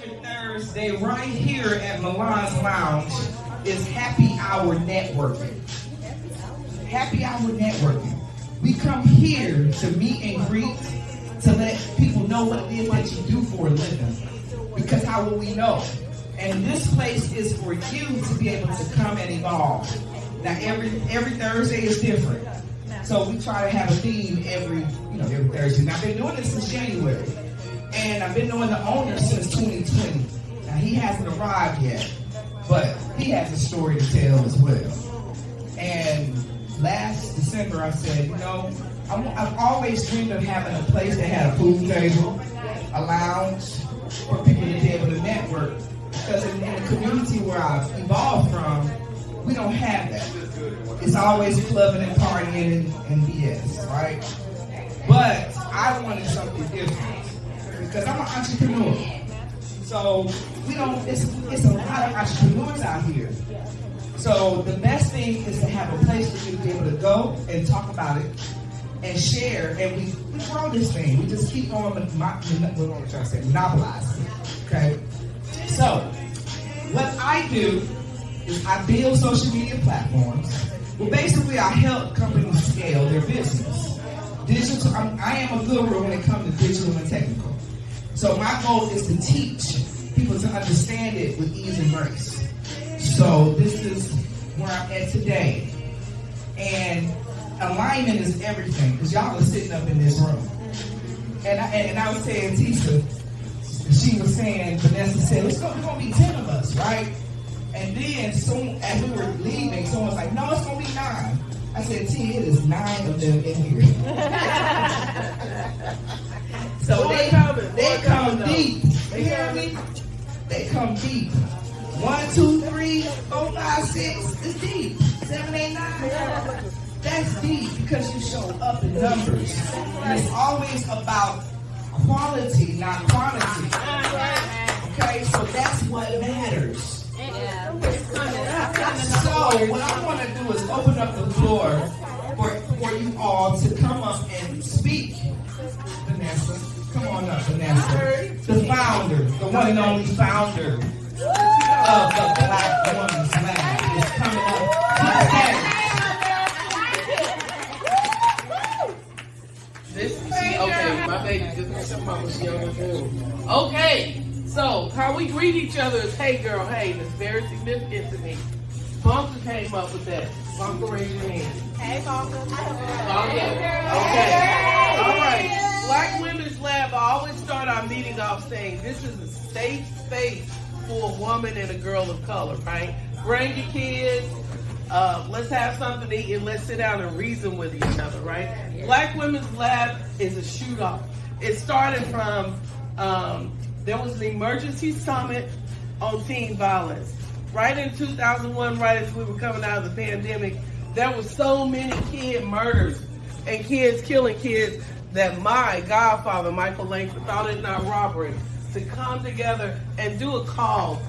Every Thursday, right here at Milan's Lounge, is Happy Hour Networking. Happy Hour Networking. We come here to meet and greet, to let people know what it is that you do for a living. Because how will we know? And this place is for you to be able to come and evolve. Now, every Thursday is different. So we try to have a theme every Thursday. Now, I've been doing this since January. And I've been knowing the owner since 2020. Now, he hasn't arrived yet, but he has a story to tell as well. And last December, I said, I've always dreamed of having a place that had a pool table, a lounge, for people to be able to network. Because in the community where I've evolved from, we don't have that. It's always clubbing and partying and BS, right? But I wanted something different. Because I'm an entrepreneur. So it's a lot of entrepreneurs out here. So the best thing is to have a place for you to be able to go and talk about it and share. And we grow this thing. We just keep on monopolizing it. Okay? So what I do is I build social media platforms. Well, basically I help companies scale their business. Digital. I am a guru when it comes to digital and technical. So my goal is to teach people to understand it with ease and grace. So this is where I'm at today. And alignment is everything, because y'all are sitting up in this room. And I was saying, Tisa, she was saying, Vanessa said, there's going to be 10 of us, right? And then soon as we were leaving, someone's like, no, it's going to be 9. I said, T, it is 9 of them in here. So they come deep. You hear me? They come deep. 1, 2, 3, 4, 5, 6 is deep. 7, 8, 9. That's deep because you show up in numbers. And it's always about quality, not quantity. Okay, so that's what matters. So what I want to do is open up the floor for you all to come up and speak. Vanessa, come on up, Vanessa. The founder, the one and only founder of the Black Women's Lab is coming up to the stage. Okay, my baby just come on, she on the phone. Okay, so how we greet each other is, hey girl, hey, that's very significant to me. Bonka came up with that. Bonka, raise your hand. Hey, Bonka. Okay. All right. Black Women's Lab, I always start our meeting off saying this is a safe space for a woman and a girl of color, right? Bring your kids. Let's have something to eat and let's sit down and reason with each other, right? Black Women's Lab is a shoot-off. It started from, there was an emergency summit on teen violence. Right in 2001, right as we were coming out of the pandemic, there were so many kid murders and kids killing kids that my godfather, Michael Langford, thought it not robbery to come together and do a call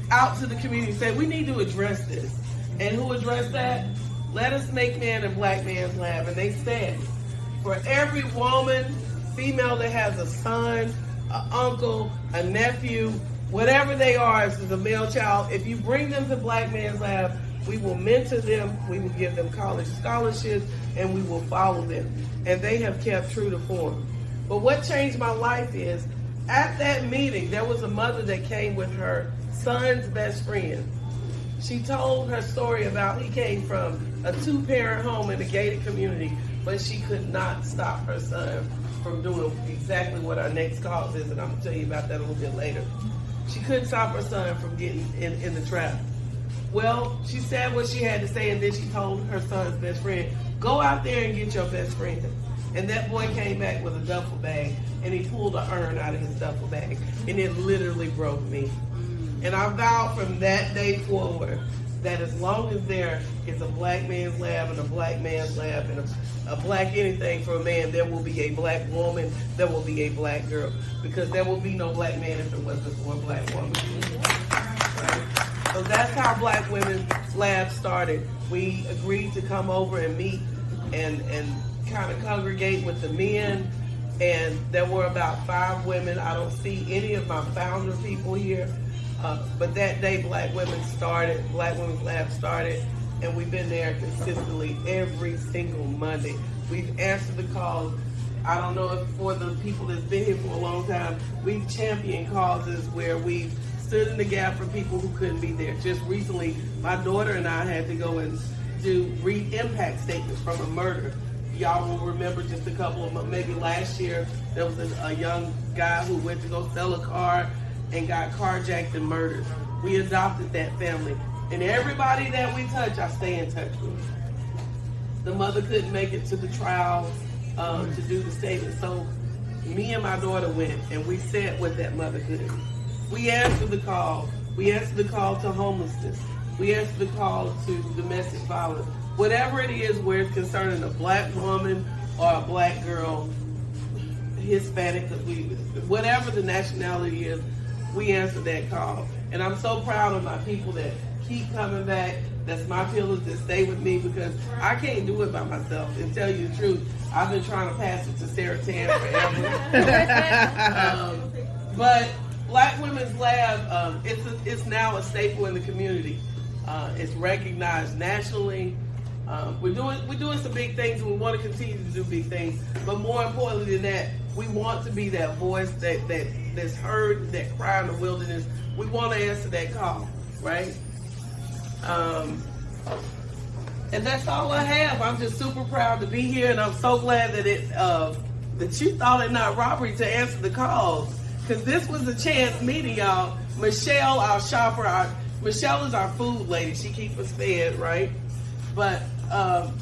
out to the community and say, we need to address this. And who addressed that? Let us make man and Black Man's Lab. And they said, for every woman, female that has a son, an uncle, a nephew, whatever they are, as a male child, if you bring them to Black Man's Lab, we will mentor them, we will give them college scholarships, and we will follow them. And they have kept true to form. But what changed my life is, at that meeting, there was a mother that came with her son's best friend. She told her story about he came from a 2-parent home in a gated community, but she could not stop her son from doing exactly what our next cause is, and I'm going to tell you about that a little bit later. She couldn't stop her son from getting in the trap. Well, she said what she had to say, and then she told her son's best friend, go out there and get your best friend. And that boy came back with a duffel bag, and he pulled an urn out of his duffel bag, and it literally broke me. And I vowed from that day forward that as long as there is a Black Man's Lab and a Black Man's Lab and a black anything for a man, there will be a Black woman, there will be a Black girl, because there will be no Black man if it wasn't for a Black woman. Right? So that's how Black Women's Lab started. We agreed to come over and meet and kind of congregate with the men and there were about 5 women. I don't see any of my founder people here, but that day Black Women's Lab started, and we've been there consistently every single Monday. We've answered the calls. I don't know if for the people that's been here for a long time, we've championed causes where we've stood in the gap for people who couldn't be there. Just recently, my daughter and I had to go and read impact statements from a murder. Y'all will remember just a couple of months, maybe last year, there was a young guy who went to go sell a car and got carjacked and murdered. We adopted that family. And everybody that we touch, I stay in touch with. The mother couldn't make it to the trial to do the statement. So me and my daughter went and we sat with that mother couldn't. We answered the call. We answered the call to homelessness. We answered the call to domestic violence. Whatever it is where it's concerning a Black woman or a Black girl, Hispanic, whatever the nationality is, we answer that call. And I'm so proud of my people that keep coming back. That's my pillars that stay with me, because I can't do it by myself. And tell you the truth, I've been trying to pass it to Sarah Tan forever. But Black Women's Lab, it's now a staple in the community. It's recognized nationally. We're doing some big things, and we want to continue to do big things. But more importantly than that, we want to be that voice that's heard, that cry in the wilderness. We want to answer that call, right? And that's all I have. I'm just super proud to be here, and I'm so glad that that you thought it not robbery to answer the calls, because this was a chance meeting, y'all. Michelle, our shopper, Michelle is our food lady. She keeps us fed, right? But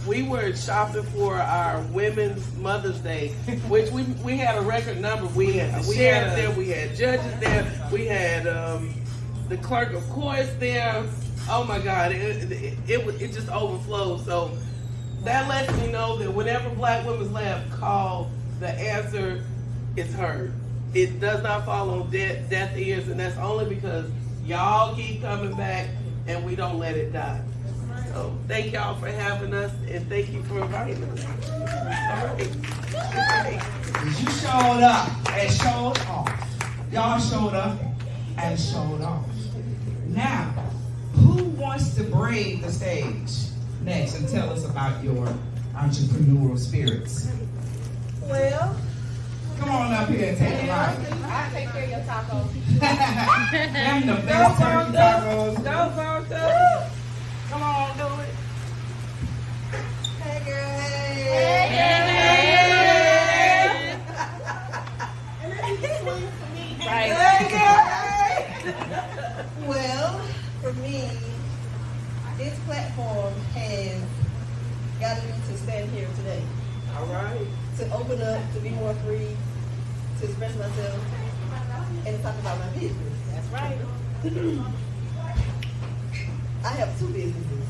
we were shopping for our Women's Mother's Day, which we had a record number. We had sheriff there, we had judges there, we had the clerk of courts there. Oh my God, it just overflowed. So that lets me know that whenever Black Women's Lab call, the answer is heard. It does not fall on deaf ears, and that's only because y'all keep coming back and we don't let it die. So thank y'all for having us, and thank you for inviting us. All right. You showed up and showed off. Y'all showed up and showed off. Now, who wants to brave the stage next and tell us about your entrepreneurial spirits? Well, come on up here and take a ride. I take care of your tacos. Them the best turkey tacos. Go, Fonto. Come on, do it. Hey, girl. Hey, Right. Hey, girl. Well, for me, this platform has gotten me to stand here today. All right. To open up, to be more free, to express myself, and to talk about my business. That's right. I have 2 businesses.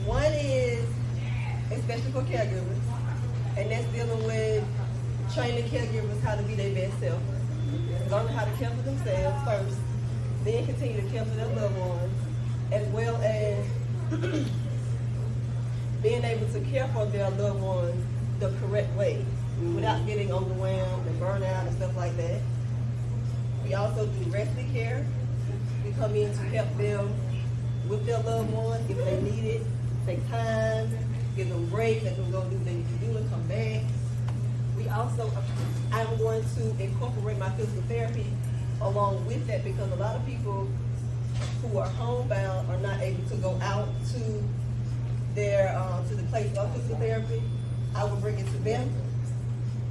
One is especially for caregivers, and that's dealing with training caregivers how to be their best self, learning how to care for themselves first, then continue to care for their loved ones, as well as being able to care for their loved ones the correct way, without getting overwhelmed and burnt out and stuff like that. We also do respite care. We come in to help them with their loved ones if they need it. Take time, give them breaks, let them go do what they need to do and come back. We also, I'm going to incorporate my physical therapy along with that, because a lot of people who are homebound are not able to go out to their to the place of physical therapy. I will bring it to them,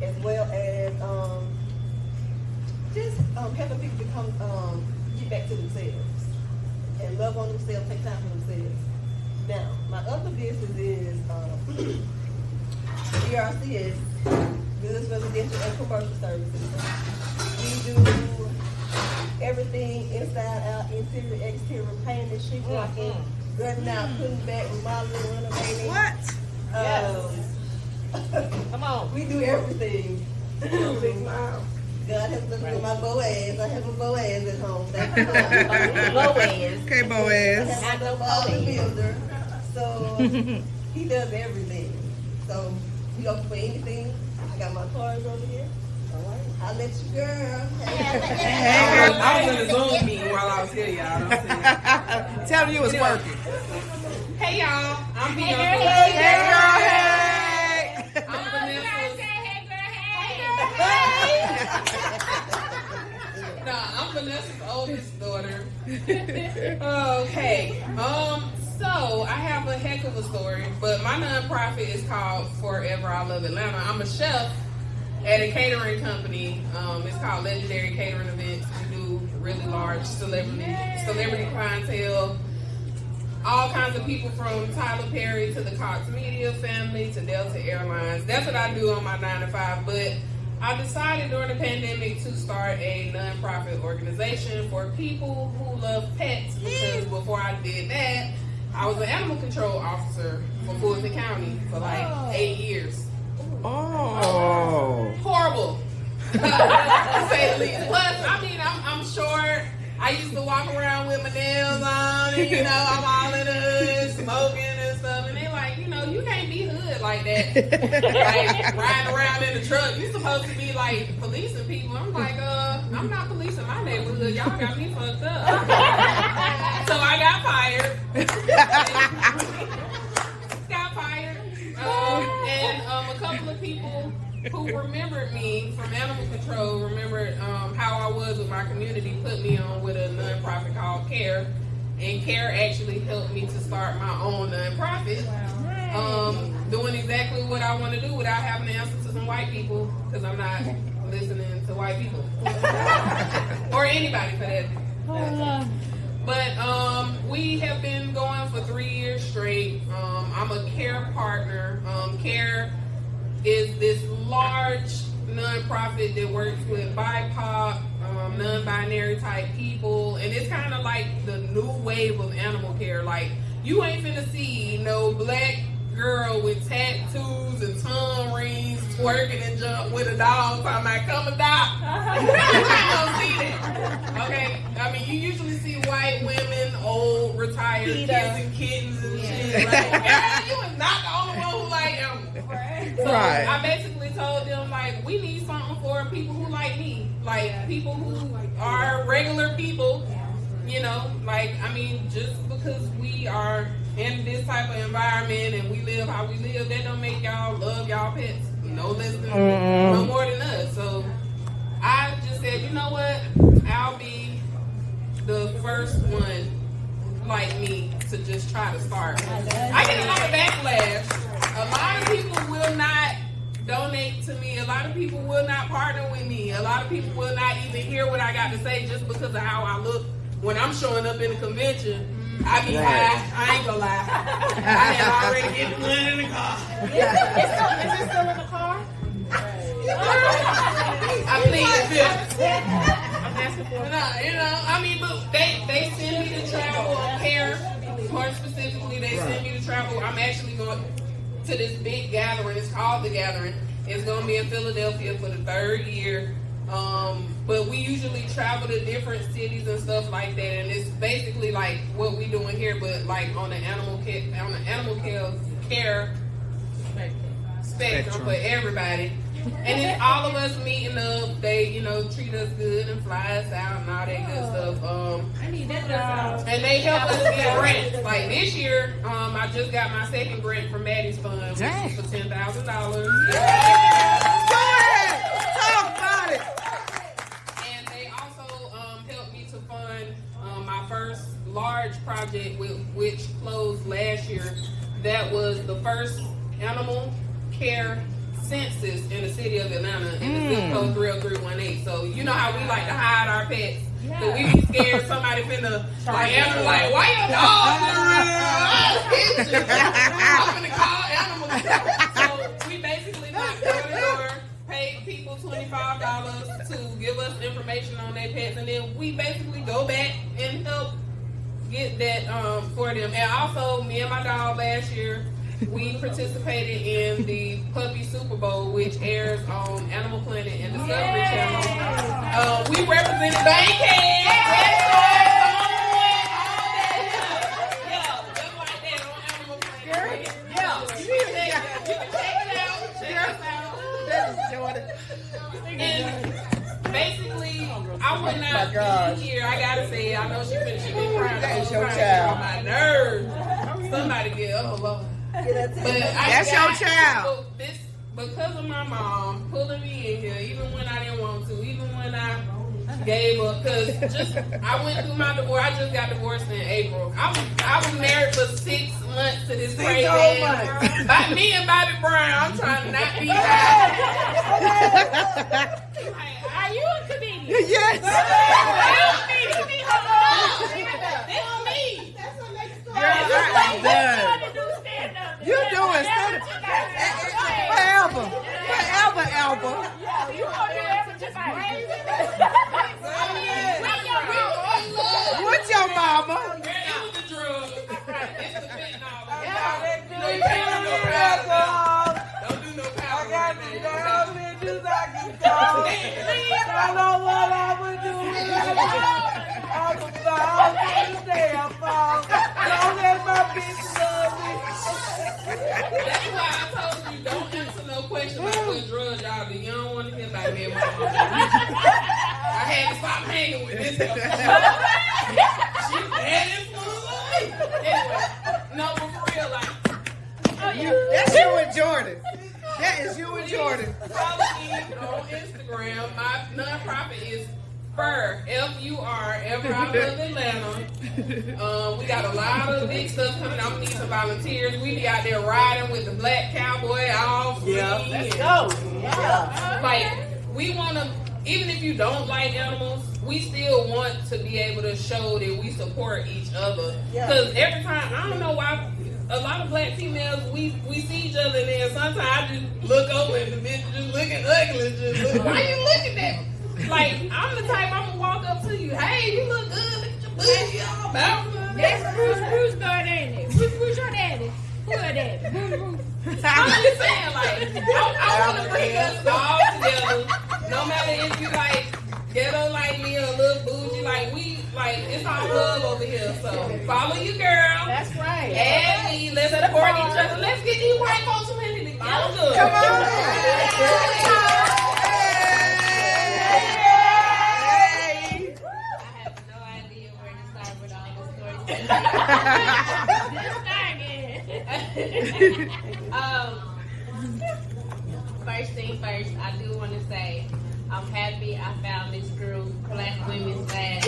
as well as just helping people become get back to themselves and love on themselves, take time for themselves. Now, my other business is BRCS, Business Residential and Commercial Services. We do everything inside out, interior, exterior, painting, sheet rocking, gutting out, putting back, remodeling, renovating. What? Come on. We do everything. Big smile. God has looked at my Boaz. I have a Boaz at home. Thank you. Boaz. Okay, I Boaz. have a father builder. So he does everything. So We open for anything. I got my cards over here. All right. I'll let you, girl. I was in a Zoom meeting while I was here, y'all. Don't see it. Tell me you was working. Hey, y'all. I'm Bianca. Hey, girl, hey. I'm Vanessa's. I'm Vanessa's oldest daughter. Okay. So I have a heck of a story, but my nonprofit is called Forever I Love Atlanta. I'm a chef at a catering company. It's called Legendary Catering Events. We do really large celebrity clientele. All kinds of people from Tyler Perry to the Cox Media family to Delta Airlines. That's what I do on my 9 to 5. But I decided during the pandemic to start a nonprofit organization for people who love pets, because before I did that, I was an animal control officer for Fulton County for like 8 years. Oh. Horrible, to say the least. Plus, I mean, I'm short. I used to walk around with my nails on, and I'm all in the hood, smoking and stuff. And they like, you can't be hood like that. Like riding around in the truck. You supposed to be like policing people. I'm like, I'm not policing my neighborhood. Y'all got me fucked up. So I got fired. And a couple of people who remembered me from animal control remembered how I was with my community, put me on with a nonprofit called CARE. And CARE actually helped me to start my own nonprofit. Doing exactly what I want to do without having to answer to some white people, because I'm not listening to white people. Or anybody for that. But we have been going for 3 years straight. I'm a CARE partner. CARE is this large nonprofit that works with BIPOC, non-binary type people, and it's kind of like the new wave of animal care. Like, you ain't finna see no black girl with tattoos and tongue rings twerking and jump with a dog talking about come adopt. You don't see that. Okay? I mean, you usually see white women, old, retired, kissing kittens and shit. Right? Girl, you is not the only one who like animals. So I basically told them, like, we need something for people who like me. Like, people who are regular people. Like, I mean, just because we are in this type of environment and we live how we live, that don't make y'all love y'all pets no less than, no more than us. So I just said, you know what? I'll be the first one like me to just try to start. I get a lot of backlash. A lot of people will not donate to me. A lot of people will not partner with me. A lot of people will not even hear what I got to say just because of how I look when I'm showing up in the convention. I be high. I ain't gonna lie. I had already get the money in the car. Is it still in the car? I plead the fifth. I'm asking for it. I mean, look, they send me to travel on CARE. More specifically, they send me to travel. I'm actually going to this big gathering. It's called The Gathering. It's going to be in Philadelphia for the 3rd year. But we usually travel to different cities and stuff like that, and it's basically like what we doing here, but like on the animal care spectrum for everybody. And it's all of us meeting up. They, treat us good and fly us out and all that good stuff. I need that job. And they help us get grants. Like this year, I just got my 2nd grant from Maddie's Fund, which is for $10,000. Talk about it. And they also helped me to fund my first large project, which closed last year. That was the first animal care census in the city of Atlanta in the zip code 30318. So you know how we like to hide our pets. So we be scared somebody finna like why your dog? I'm finna call animal control. So we basically knock door to door, pay people $25 to give us information on their pets, and then we basically go back and help get that for them. And also, me and my dog last year, we participated in the Puppy Super Bowl, which airs on Animal Planet and Discovery Channel. We represented Bankhead. You can check it out. Check And basically, I would not be here. I gotta say, I know she finished me crying. That's I'm your crying child. on my nerves. Somebody get Lord. That's your child. This because of my mom pulling me in here, even when I didn't want to, even when I gave up. Cause I went through my divorce. I just got divorced in April. I was married for 6 months to this crazy man. By me and Bobby Brown, I'm trying to not be high. Are you a comedian? Yes. I'm done. You doing stand forever, Elba. You gonna do that for just crazy? What's your mama? It was the drugs. It's the fentanyl. Don't do no power. I got the down bitches I can call. I know what I would do. I would fall to the day I fall. Don't let my bitch love me. That's why I told you don't answer no questions about what drugs y'all do. You don't want to hear about me and my mama. I had to stop hanging with this girl. She bad influence on me. Anyway, no, but for real, like, That's you and Jordan. That is you and Jordan. follow me on Instagram. My nonprofit is FUR, F-U-R, Ever I Love Atlanta. We got a lot of big stuff coming out. We need some volunteers. We be out there riding with the black cowboy all free. Let's go. Yeah. Like, we want to, even if you don't like animals, we still want to be able to show that we support each other. Because every time, I don't know why, a lot of black females, we see each other and then sometimes I just look over and the bitch just looking ugly. Just look, why you looking at me? Like, I'm the type, I'm going to walk up to you, hey, you look good, look at your booty, all bouncing. That's Bruce God, ain't it? Bruce your daddy. Who your daddy? I'm just saying, like, I want to bring us all together. No matter if you like ghetto like me or a little bougie, like it's all love over here. So follow your girl. That's right. Add me. Let's support each other. Let's get these white folks winning together. Come on. First thing first, I do want to say I'm happy I found this group, Black Women's Lab.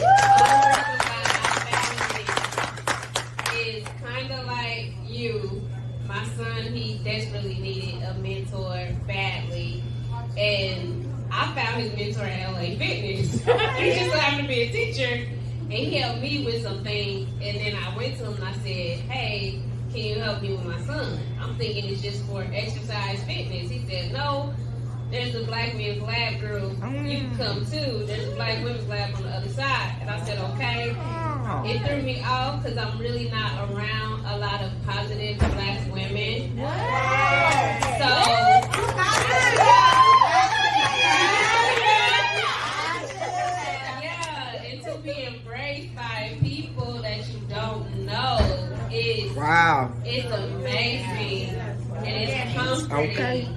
It's kind of like you. My son, he desperately needed a mentor badly, and I found his mentor at LA Fitness. He just happened to be a teacher, and he helped me with some things. And then I went to him and I said, "Hey, can you help me with my son? I'm thinking it's just for exercise fitness." He said, "No, there's a Black Men's Lab group. You can come too. There's a Black Women's Lab on the other side." And I said, "Okay." It threw me off because I'm really not around a lot of positive Black women. So, yeah, and to be embraced by people that you don't know is it's amazing and it's comforting. Okay.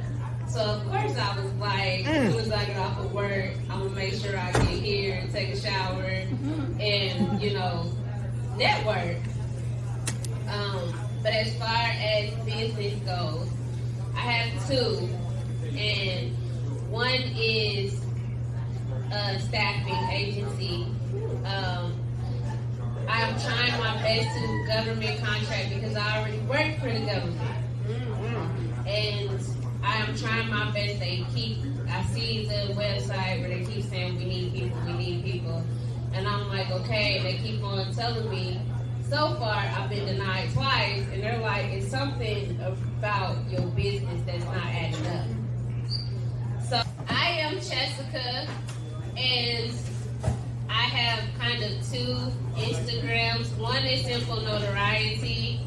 So of course I was like, as soon as I get off of work, I'm gonna make sure I get here and take a shower and network. But as far as business goes, I have two, and one is a staffing agency. I'm trying my best to do government contract because I already work for the government, and I am trying my best. I see the website where they keep saying we need people. And I'm like, okay, they keep on telling me. So far, I've been denied twice, and they're like, it's something about your business that's not adding up. So I am Jessica, and I have kind of two Instagrams. One is Simple Notoriety,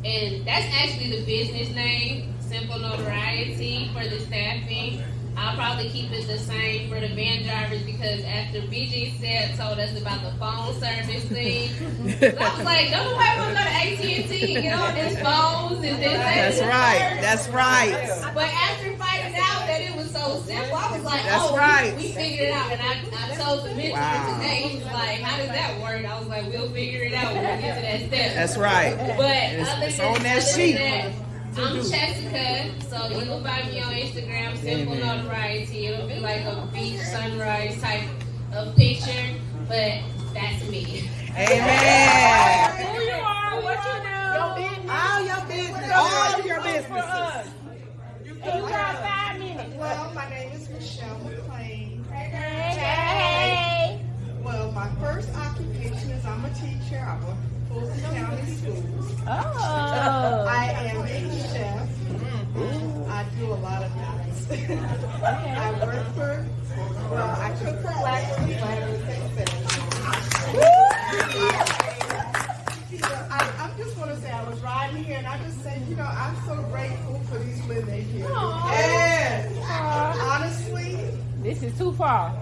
and that's actually the business name. Simple Notoriety for the staffing. I'll probably keep it the same for the van drivers because after BG told us about the phone service thing, I was like, don't nobody want to go to AT&T and get on these phones and this. That's right. But after finding out that it was so That's why I was like, That's oh, right. we figured it out. And I told the mentor today, he was like, how does that work? I was like, we'll figure it out when we get to that step. That's right. But It's on that sheet. I'm Jessica, so you can find me on Instagram, Simple Notoriety. It'll be like a beach sunrise type of picture, but that's me. Amen. Who you are, what you do. All your business. All your businesses. You got 5 minutes. Well, my name is Michelle McLean. Hey. Well, my first occupation is I'm a teacher. I work for Fulton County Schools. Oh. I am a chef. I do a lot of things. I work for, well, I cook for Black I'm just want to say, I was riding here and I just said, you know, I'm so grateful for these women here. Yes. Honestly, This is too far.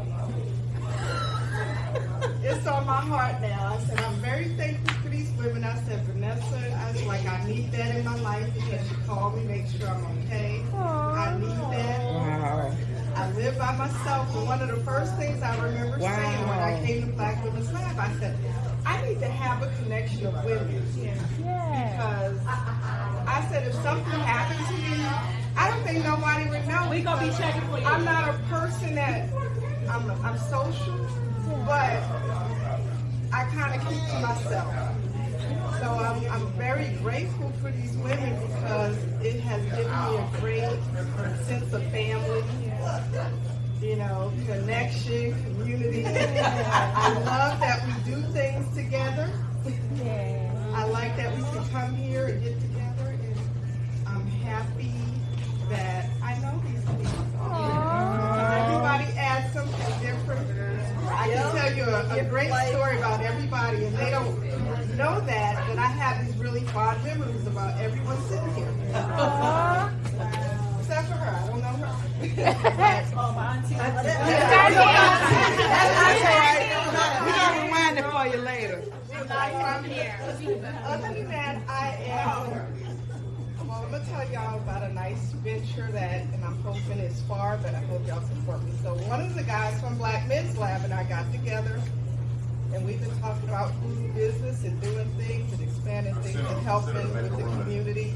it's on my heart now. I said, I'm very thankful for these women. I said, Vanessa, I was like, I need that in my life because she called me, make sure I'm okay. I need that. Wow. I live by myself, and one of the first things I remember saying when I came to Black Women's Lab, I said, I need to have a connection of women. Yeah. Because I said, if something happened to me, I don't think nobody would know. We gonna be checking for you. I'm not a person that, I'm social, but I kind of keep to myself. So I'm very grateful for these women because it has given me a great sense of family, you know, connection, community. I love that we do things together. Yeah. I like that we can come here and get together, and I'm happy that I know these people. Everybody adds something different. I can tell you a great story about everybody, and they don't know that I have these really fond memories about everyone sitting here. Except for her, I don't know her. Oh, my auntie. That's all right. We're going to rewind it for you later. Other than that, I am, well, I'm going to tell y'all about a nice venture that, and I'm hoping it's far, but I hope y'all support me. So one of the guys from Black Men's Lab and I got together, and we've been talking about food business and doing things and expanding things and helping with the community.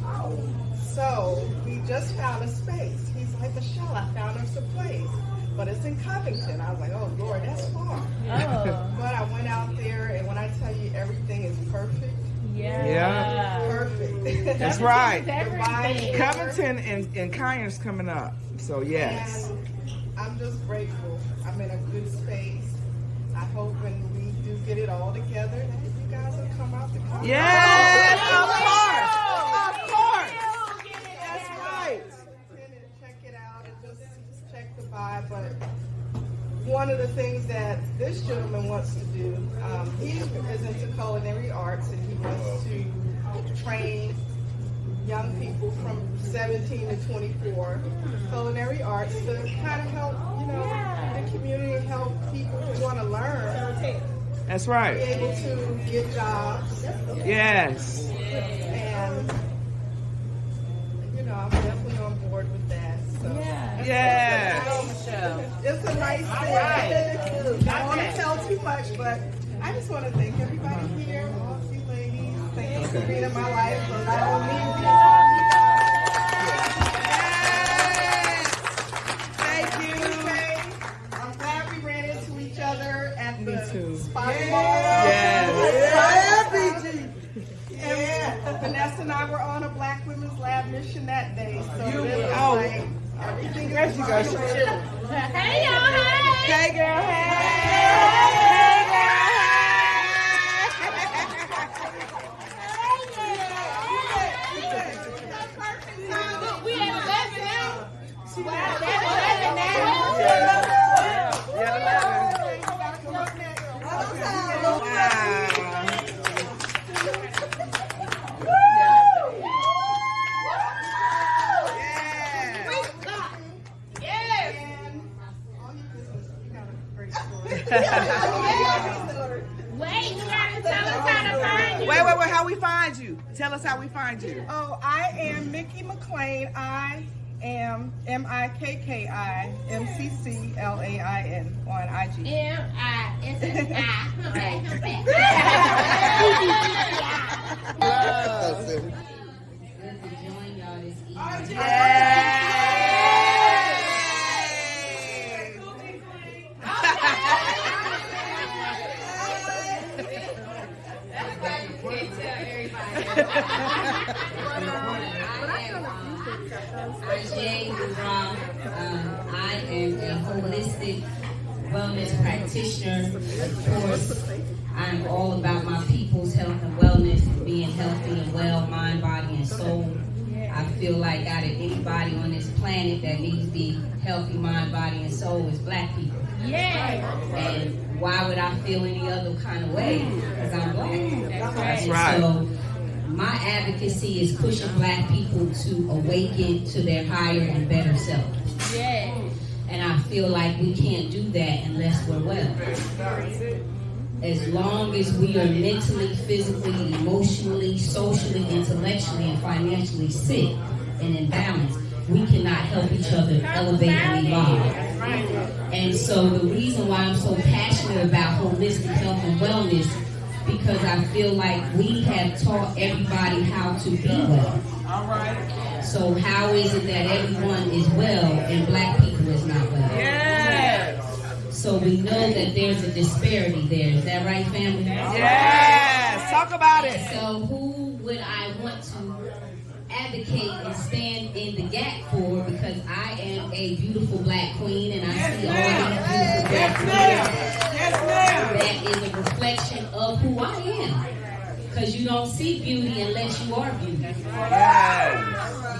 So we just found a space. He's like, Michelle, I found us a place, but it's in Covington. I was like, oh Lord, that's far. Oh. But I went out there, and when I tell you everything is perfect, Yeah. perfect. That's right. Everything. Covington and Conyers coming up. So, yes. And I'm just grateful. I'm in a good space. I hope when we do get it all together, that you guys will come out to Covington. Yes, of course. Of course. That's right. And check it out and just check the vibe. But one of the things that this gentleman wants to do, he is into culinary arts, and he wants to train young people from 17 to 24 culinary arts to kind of help, you know, the community and help people who want to learn That's be right. able to get jobs. Yes. And you know, I'm definitely on board with that. So Yes. it's a nice thing. I don't want to tell too much, but I just want to thank everybody here, all of you ladies. Thank you for being in my life. And I don't mean Thank you. I'm glad we ran into each other at the too. spot. Yes. And Vanessa and I were on a Black Women's Lab mission that day. So it was Oh. like everything There she goes. is Hey, y'all. Hey. Hey, girl. Hey. Look, we at 11 now. Wow, that's 11 now. Wait, you gotta tell us how to find you. Wait, how we find you? Tell us how we find you. Oh, I am Mickey McLean. I MIKKIMCCLAIN on IG. Good to join y'all this evening. That's why you can't tell everybody. I'm Jay Roth. I am a holistic wellness practitioner. Of course, I'm all about my people's health and wellness, being healthy and well, mind, body, and soul. I feel like out of anybody on this planet that needs to be healthy mind, body, and soul is black people. Yeah. And why would I feel any other kind of way? Because I'm black. That's right. So my advocacy is pushing black people to awaken to their higher and better self. Yeah. And I feel like we can't do that unless we're well. As long as we are mentally, physically, emotionally, socially, intellectually, and financially sick and imbalanced, we cannot help each other elevate and evolve. And so the reason why I'm so passionate about holistic health and wellness, because I feel like we have taught everybody how to be well. All right. So how is it that everyone is well and black people is not well? Yes. So we know that there's a disparity there. Is that right, family? Yes. Talk about it. So who would I want to advocate and stand in the gap for? Because I am a beautiful black queen, and I see all these beautiful black queens. That is a reflection of who I am. Because you don't see beauty unless you are beauty.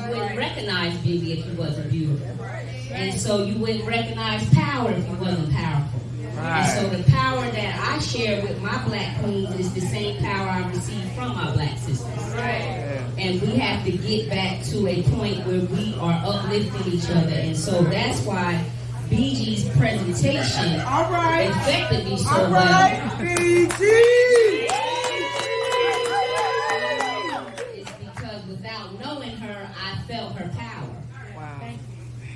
You wouldn't recognize beauty if you wasn't beautiful. And so you wouldn't recognize power if you wasn't powerful. And so the power that I share with my black queens is the same power I receive from my black sisters. And we have to get back to a point where we are uplifting each other. And so that's why BG's presentation affected me so well. BG! It's because without knowing her, I felt her power. Wow.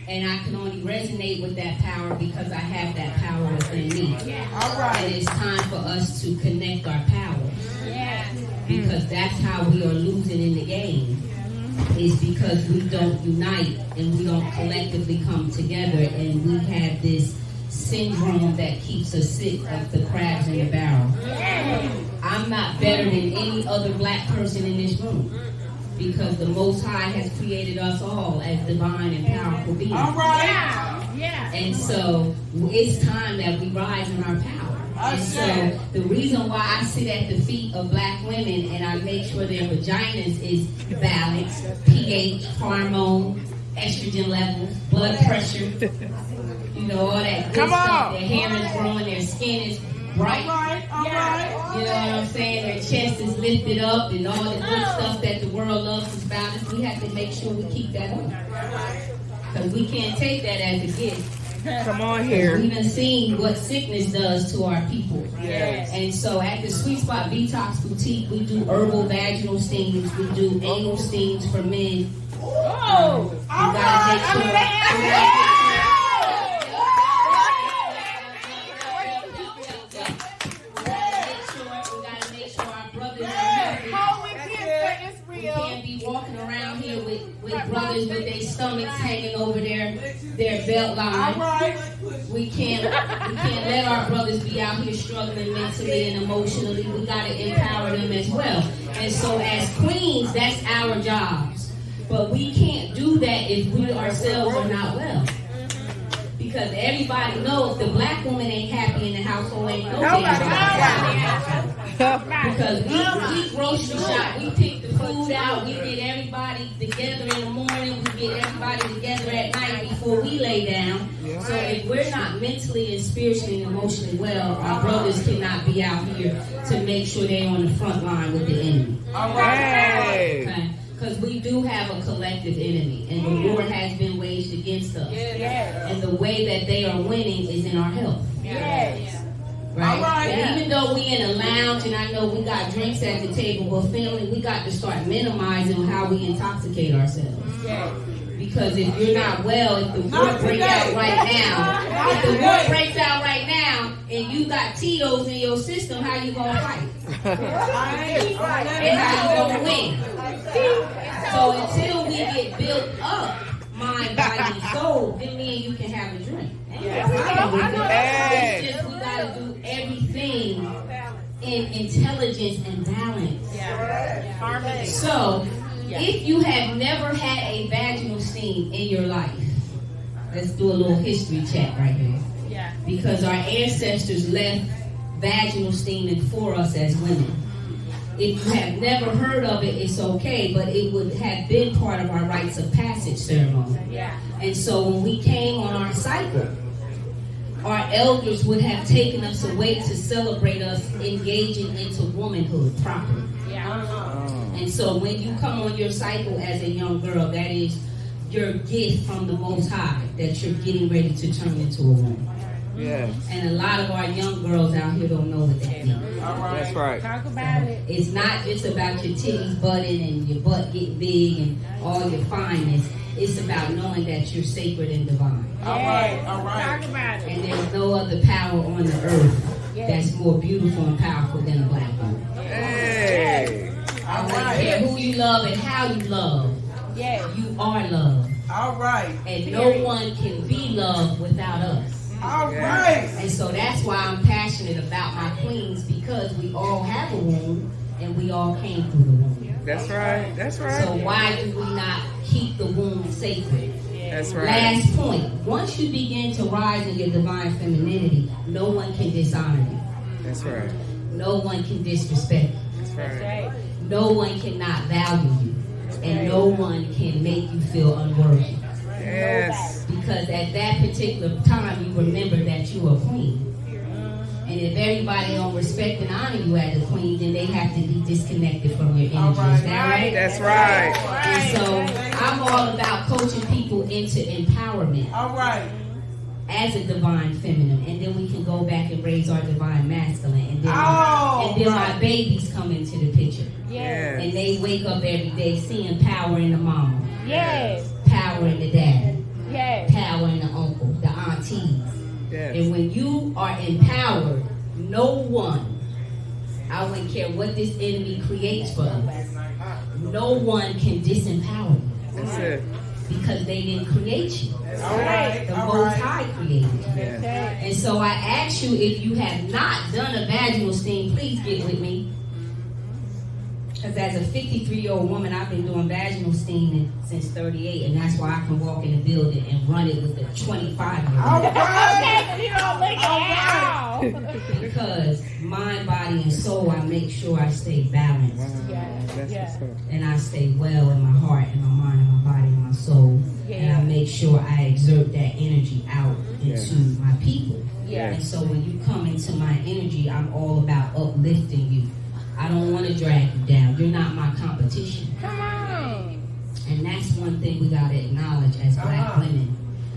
And I can only resonate with that power because I have that power within me. And it's time for us to connect our power. Because that's how we are losing in the game. Is because we don't unite and we don't collectively come together, and we have this syndrome that keeps us sick of the crabs in the barrel. I'm not better than any other black person in this room, because the Most High has created us all as divine and powerful beings. And so it's time that we rise in our power. And so the reason why I sit at the feet of black women and I make sure their vaginas is balanced, pH, hormone, estrogen levels, blood pressure, you know, all that good stuff. Their hair is growing, their skin is bright. You know what I'm saying? Their chest is lifted up and all the good stuff that the world loves is balanced. We have to make sure we keep that up. Because we can't take that as a gift. Come on here. We've been seeing what sickness does to our people. Yes. And so at the Sweet Spot Detox Boutique, we do herbal vaginal steams. We do anal steams for men. Oh! We gotta make sure our brothers are healthy. We can't be walking around here with brothers with their stomachs hanging over their belt line. We can't let our brothers be out here struggling mentally and emotionally. We gotta empower them as well. And so as queens, that's our jobs. But we can't do that if we ourselves are not well. Because everybody knows if the black woman ain't happy in the household, ain't nobody happy. Because we grocery shop, we pick the food out, we get everybody together in the morning, we get everybody together at night before we lay down. So if we're not mentally and spiritually and emotionally well, our brothers cannot be out here to make sure they're on the front line with the enemy. Okay? Because we do have a collective enemy, and the war has been waged against us. And the way that they are winning is in our health. Right? And even though we in a lounge, and I know we got drinks at the table, but family, we got to start minimizing how we intoxicate ourselves. Because if you're not well, if the war breaks out right now, if the war breaks out right now, and you got Tito's in your system, how you gonna fight? And how you gonna win? So until we get built up, mind, body, and soul, then me and you can have a drink. It's just we gotta do everything in intelligence and balance. So, if you have never had a vaginal steam in your life, let's do a little history check right here. Because our ancestors left vaginal steaming for us as women. If you have never heard of it, it's okay, but it would have been part of our rites of passage ceremony. And so when we came on our cycle, our elders would have taken us away to celebrate us engaging into womanhood properly. And so when you come on your cycle as a young girl, that is your gift from the Most High that you're getting ready to turn into a woman. And a lot of our young girls out here don't know what that means. That's right. Talk about it. It's not just about your titties budding and your butt getting big and all your fineness. It's about knowing that you're sacred and divine. All right. Talk about it. And there's no other power on the earth that's more beautiful and powerful than a black woman. Hey. I don't care who you love and how you love. You are love. All right. And no one can be loved without us. All right. And so that's why I'm passionate about my queens, because we all have a womb and we all came through the womb. That's right. That's right. So why do we not keep the womb sacred? That's right. Last point. Once you begin to rise in your divine femininity, no one can dishonor you. That's right. No one can disrespect you. That's right. No one cannot value you. And no one can make you feel unworthy. Yes. Because at that particular time, you remember that you are a queen. And if everybody don't respect and honor you as a queen, then they have to be disconnected from your energy. Is that right? That's right. And so I'm all about coaching people into empowerment. All right. As a divine feminine, and then we can go back and raise our divine masculine, and then my babies come into the picture, and they wake up every day seeing power in the mama, power in the daddy, power in the uncle, the aunties, and when you are empowered, no one, I wouldn't care what this enemy creates for us, no one can disempower you. That's it. Because they didn't create you. All right. The Most High created you. And so I ask you, if you have not done a vaginal steam, please get with me. Because as a 53-year-old woman, I've been doing vaginal steaming since 38, and that's why I can walk in the building and run it with a 25-year-old. Because mind, body, and soul, I make sure I stay balanced. And I stay well in my heart, and my mind, and my body, and my soul. And I make sure I exert that energy out into my people. And so when you come into my energy, I'm all about uplifting you. I don't want to drag you down. You're not my competition. Come on. And that's one thing we got to acknowledge as black women.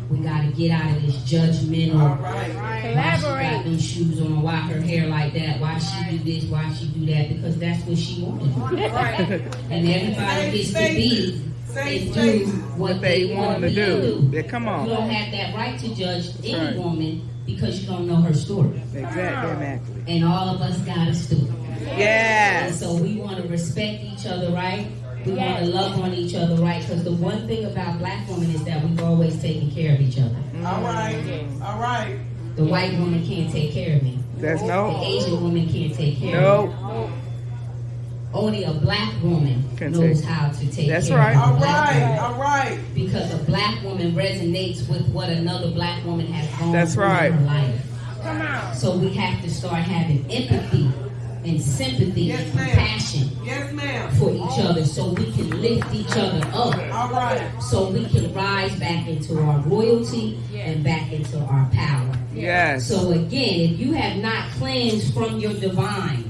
We got to get out of this judgmental. Why she got them shoes on? Why her hair like that? Why she do this? Why she do that? Because that's what she wanted. And everybody gets to be and do what they want to do. Yeah, come on. You don't have that right to judge any woman because you don't know her story. Exactly. And all of us got a story. Yes. And so we want to respect each other, right? We want to love on each other, right? Because the one thing about black women is that we've always taken care of each other. All right. All right. The white woman can't take care of me. There's The Asian woman can't take care of me. Only a black woman knows how to take care of All a black woman. All right. Because a black woman resonates with what another black woman has gone through in her life. Come on. So we have to start having empathy and sympathy and compassion for each other, so we can lift each other up. All right. So we can rise back into our royalty and back into our power. Yes. So again, if you have not cleansed from your divine,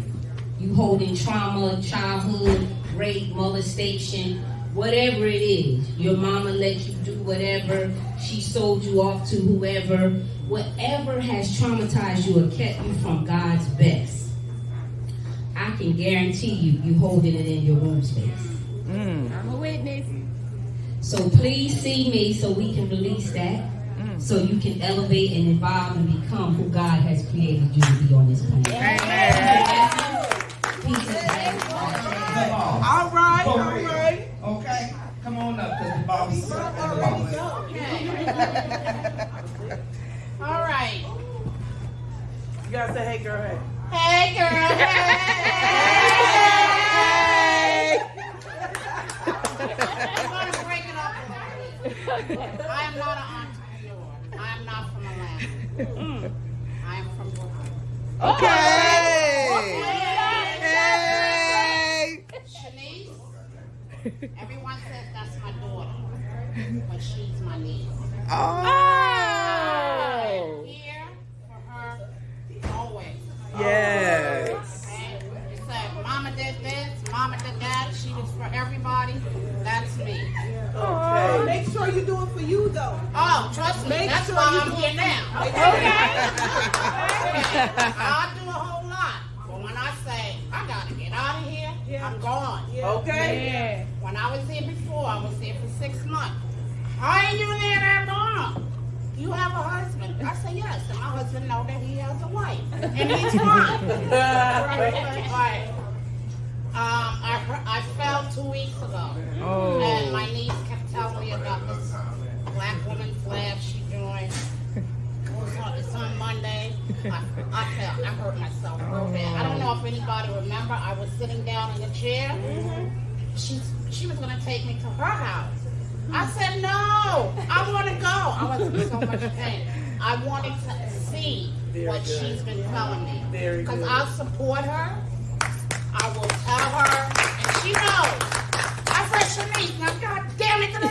you holding trauma, childhood, rape, molestation, whatever it is, your mama let you do whatever, she sold you off to whoever, whatever has traumatized you or kept you from God's best, I can guarantee you holding it in your womb space. I'm a witness. So please see me so we can release that. So you can elevate and evolve and become who God has created you to be on this planet. Peace and blessings. All right. Okay, come on up, because the boss is the boss. All right. You gotta say, hey, girl, hey. Hey, girl. Hey. I'm going to break it up a little bit. I am not an entrepreneur. I am not from Milan. I am from Brooklyn. Okay. Shanice, everyone says that's my daughter, but she's my niece. Oh. I'm here for her always. Yes. Okay? You say, Mama did this, Mama did that, she was for everybody. That's me. Okay. Make sure you do it for you, though. Oh, trust me, Make that's sure why you I'm do here it. now. Okay. I'll do a whole lot, but when I say I gotta get out of here, I'm gone. Okay. When I was here before, I was here for 6 months. How are you there that long? You have a husband? I say yes, and my husband know that he has a wife, and he's fine. Right. I fell 2 weeks ago, and my niece kept telling me about this Black Women's Lab she joined. It's on Monday. I hurt myself real bad. I don't know if anybody remember. I was sitting down in the chair. She was gonna take me to her house. I said no. I want to go. I was in so much pain. I wanted to see what she's been telling me. Because I'll support her. I will tell her, and she knows. I said, Shanice, now God damn it. I'll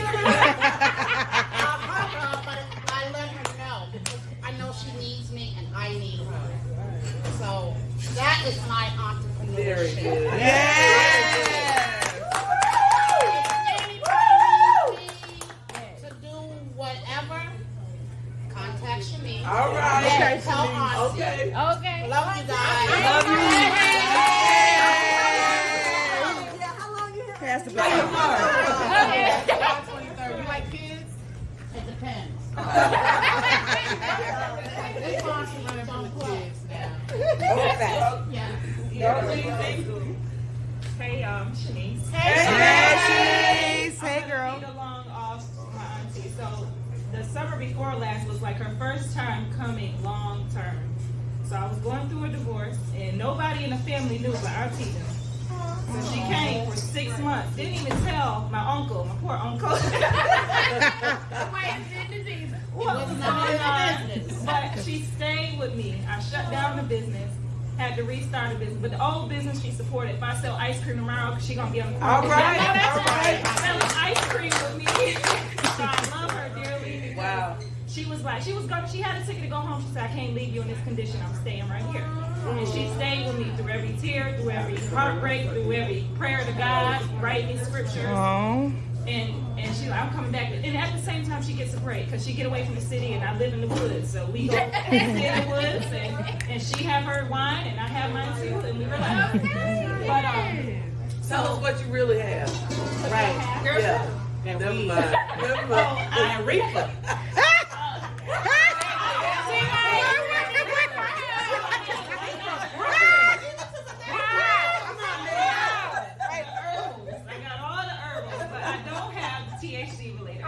hug her, but I let her know because I know she needs me and I need her. So that is my entrepreneurship. Very good. If anybody needs me to do whatever, contact Shanice. All right. Yeah, tell Auntie. Okay. Okay. Love you guys. Love you. Pass the baton. July 23rd. You like kids? It depends. This sponsoring some kids now. Yeah. Hey, Shanice. Hey, Shanice. Hey, girl. Lead along off my auntie. So the summer before last was like her first time coming long term. So I was going through a divorce, and nobody in the family knew, but auntie knew. So she came for 6 months. Didn't even tell my uncle, my poor uncle. But she stayed with me. I shut down the business. Had to restart the business, but the old business she supported. If I sell ice cream tomorrow, she gonna be on the corner. All right, all right. Selling ice cream with me. So I love her dearly. Wow. She was like, she had a ticket to go home. She said, I can't leave you in this condition. I'm staying right here. And she stayed with me through every tear, through every heartbreak, through every prayer to God, writing scriptures. Oh. And she's like, I'm coming back. And at the same time, she gets a break because she get away from the city and I live in the woods. So we go sit in the woods and she have her wine and I have mine too. And we were like, okay. But, Tell us what you really have. Right. Yeah. Never mind. Never mind. I reefer. THC related.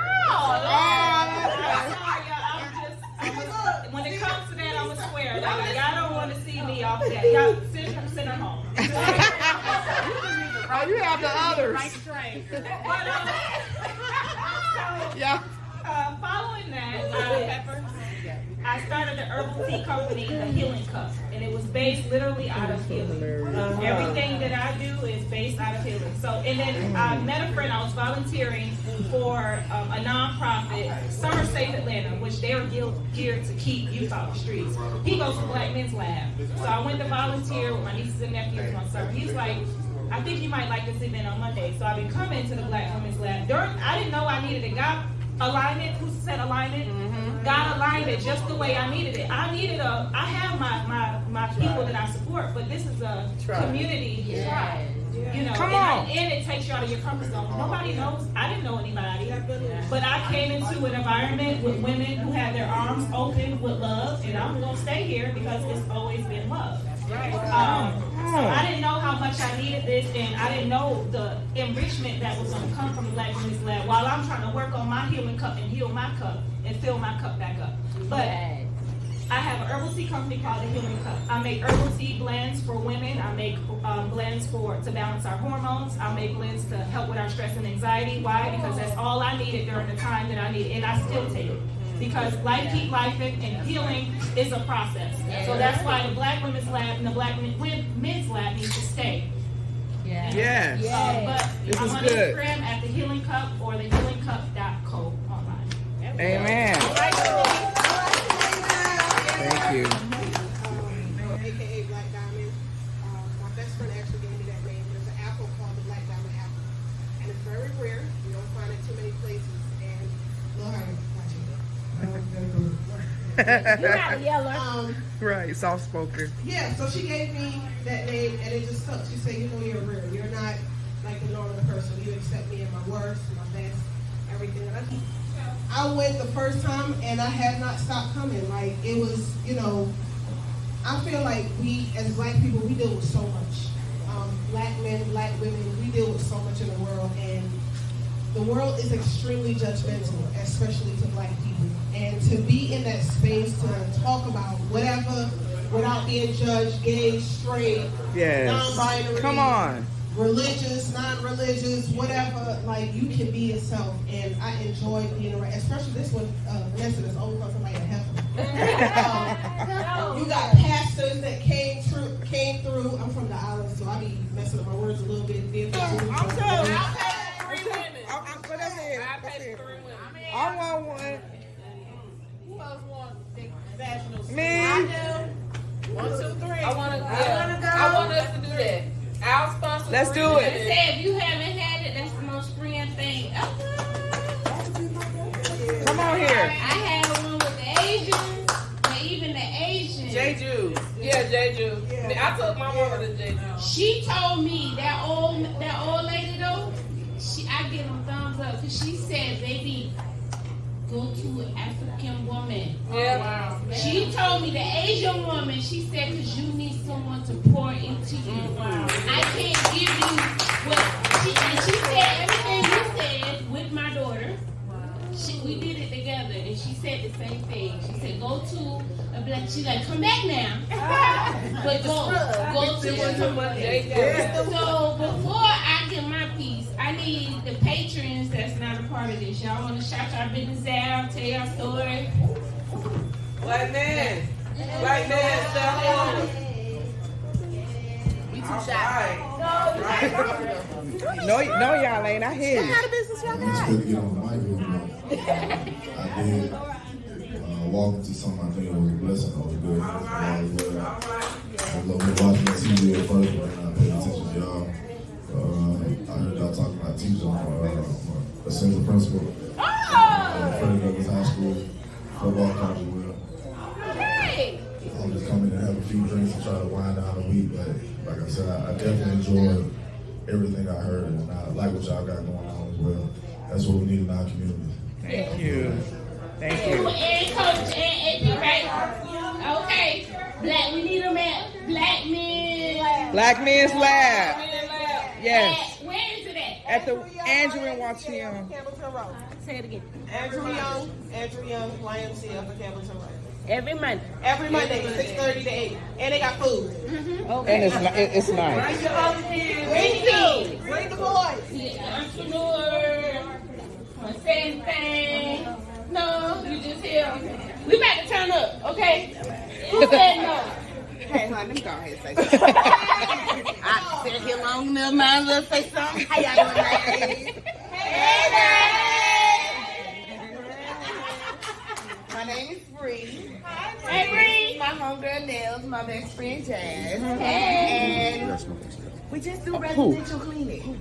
When it comes to that, I'm a swear. Like, y'all don't want to see me off that. Y'all send her home. Oh, you have the others. Yeah. Following that, I started an herbal tea company, the Healing Cup, and it was based literally out of healing. Everything that I do is based out of healing. So, and then I met a friend. I was volunteering for a nonprofit, Summer Safe Atlanta, which they are geared to keep youth off the streets. He goes to Black Men's Lab, so I went to volunteer with my nieces and nephews one summer. He's like, I think you might like this event on Monday. So I've been coming to the Black Women's Lab. I didn't know I needed a God alignment. Who said alignment? God aligned it just the way I needed it. I have my people that I support, but this is a community tribe. You know, Come on. and it takes you out of your comfort zone. Nobody knows. I didn't know anybody, but I came into an environment with women who had their arms open with love, and I'm gonna stay here because it's always been love. So I didn't know how much I needed this, and I didn't know the enrichment that was gonna come from the Black Women's Lab while I'm trying to work on my healing cup and heal my cup and fill my cup back up. But I have an herbal tea company called the Healing Cup. I make herbal tea blends for women. I make blends to balance our hormones. I make blends to help with our stress and anxiety. Why? Because that's all I needed during the time that I needed, and I still take it. Because life keep lifing, and healing is a process. So that's why the Black Women's Lab and the Black Men's Lab need to stay. Yes. But This I'm is on good. Instagram at the Healing Cup or thehealingcup.co online. Amen. Thank you. AKA Black Diamond. My best friend actually gave me that name. There's an apple called the Black Diamond apple, and it's very rare. You don't find it too many places. And Lord, You're not a yeller. Right, soft spoken. yeah. So she gave me that name, and it just stuck. She said, "You know, you're real. You're not like the normal person. You accept me in my worst, my best, everything that I do." I went the first time, and I have not stopped coming. Like, it was, you know, I feel like we, as Black people, we deal with so much. Black men, Black women, we deal with so much in the world, and the world is extremely judgmental, especially to Black people. And to be in that space to talk about whatever without being judged, gay, straight, Yes. non-binary, Come on. religious, non-religious, whatever, like, you can be yourself, and I enjoy being around, especially this one, Vanessa, that's only because somebody a heifer. You got pastors that came through. I'm from the island, so I be messing up my words a little bit. I want one. Who else wants big vaginal? Me. I do. 1, 2, 3. I want us to do that. Our sponsor. Let's do it. Say if you haven't had it, that's the most freeing thing ever. Come on here. I had one with the Asians, but even the Asians. J. Juice. Yeah, J. Juice. I took my mama to J. Juice. She told me that old lady though. I give them thumbs up because she said, "Baby, go to an African woman." Yeah. Wow. She told me the Asian woman. She said, "Because you need someone to pour into you. I can't give you what." And she said everything you said with my daughter. We did it together, and she said the same thing. She said, "Go to a black." She's like, "Come back now," but go to the. So before I get my piece, I need the patrons that's not a part of this. Y'all want to shout our business out, tell your story. Black man. Black man, step We too on. shy. No, y'all ain't. I hear you. It's good to get on the mic with you. I did walk into something I think it was a blessing. It was good. I was watching the TV at first, but then I paid attention to y'all. I heard y'all talking about teachers. I'm assistant principal. Freddie Douglass High School football coach as well. I'll just come in and have a few drinks and try to wind down the week. But like I said, I definitely enjoyed everything I heard, and I like what y'all got going on as well. That's what we need in our community. Thank you. Thank you. And coach, and you right. Okay. We need them at Black Men. Black Men's Lab. Yes. Where is it at? At the Andrew and Wachium. Campbellton Road. Say it again. Andrew Young, YMCA for Campbellton Road. Every Monday. Every Monday, 6:30 to 8. And they got food. And it's nice. Bring the boys. Yeah, entrepreneur. Same thing. No, you just here. We about to turn up, okay? Who said no? Hey, honey, let me go ahead and say something. I sit here long enough, man. Let's say something. How y'all doing, ladies? My name is Bree. Hey, Bree. My homegirl Nels, my best friend Jazz. Hey. And we just do residential cleaning.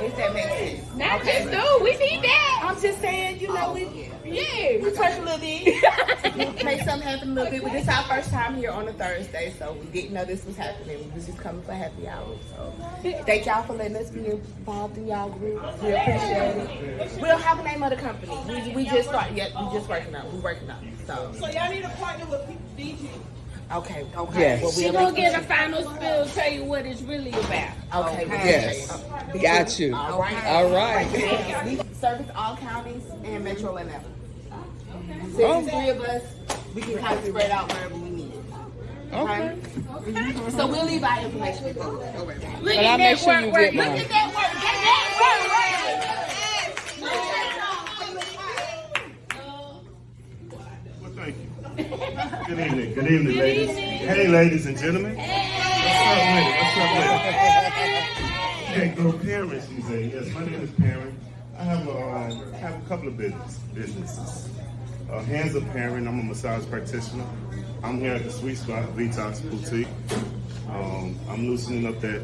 If that makes sense. Not just do. We need that. I'm just saying, you know, we Yeah. touch a little bit. Make something happened a little bit, but this is our first time here on a Thursday, so we didn't know this was happening. We was just coming for happy hour. So thank y'all for letting us be involved in y'all group. We appreciate it. We don't have a name of the company. We just started yet. We just working on it. We're working on it. So y'all need a partner with DJ. Okay. Yes. Well, She gonna get a final spill, tell you what it's really about. Okay. Yes. Got you. All right. All right. We service all counties and Metro Atlanta. Since it's 3 of us, we can kind of spread out wherever we need it. Okay. So we'll leave our information with you. Look But at I'll make that sure work, you work. get Look mine. at that work. Get that Well, thank you. Good evening. Good evening, ladies. Hey, ladies and gentlemen. What's up with it? What's up with it? Okay, go parents, you say. Yes, my name is Parent. I have a couple of businesses. Hands Up Parent. I'm a massage practitioner. I'm here at the Sweet Spot Detox Boutique. I'm loosening up them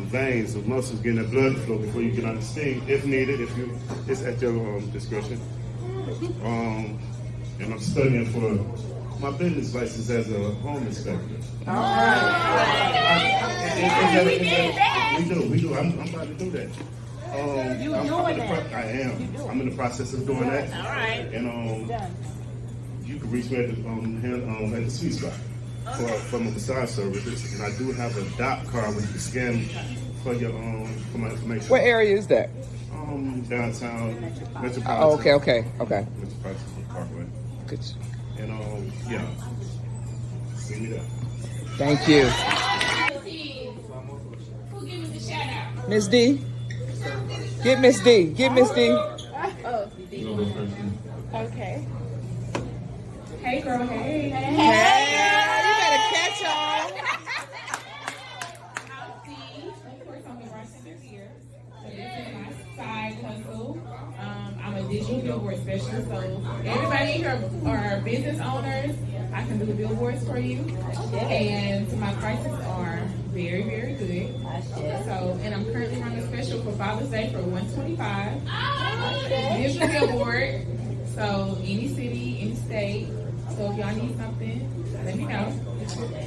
veins, the muscles, getting that blood flow before you get on the steam, if needed. It's at your discretion. And I'm studying for my business license as a home inspector. All right. We do. I'm about to do that. I am. I'm in the process of doing that. All right. And you can reach me at the Sweet Spot for my massage services. And I do have a DOT card where you can scan for your for my information. What area is that? Downtown Metropolitan. Oh, okay. Metropolitan Parkway. Good. And yeah. See me there. Thank you. Who give us a shout out? Miss D. Get Miss D. Get Miss D. Okay. Hey, girl, hey. Hey, you better catch on. Of course, I'm the bartender here. So this is my side hustle. I'm a digital billboard specialist. So everybody here are business owners. I can do the billboards for you. And my prices are very, very good. So, and I'm currently running a special for Father's Day for $125. Digital billboard. So any city, any state. So if y'all need something, let me know.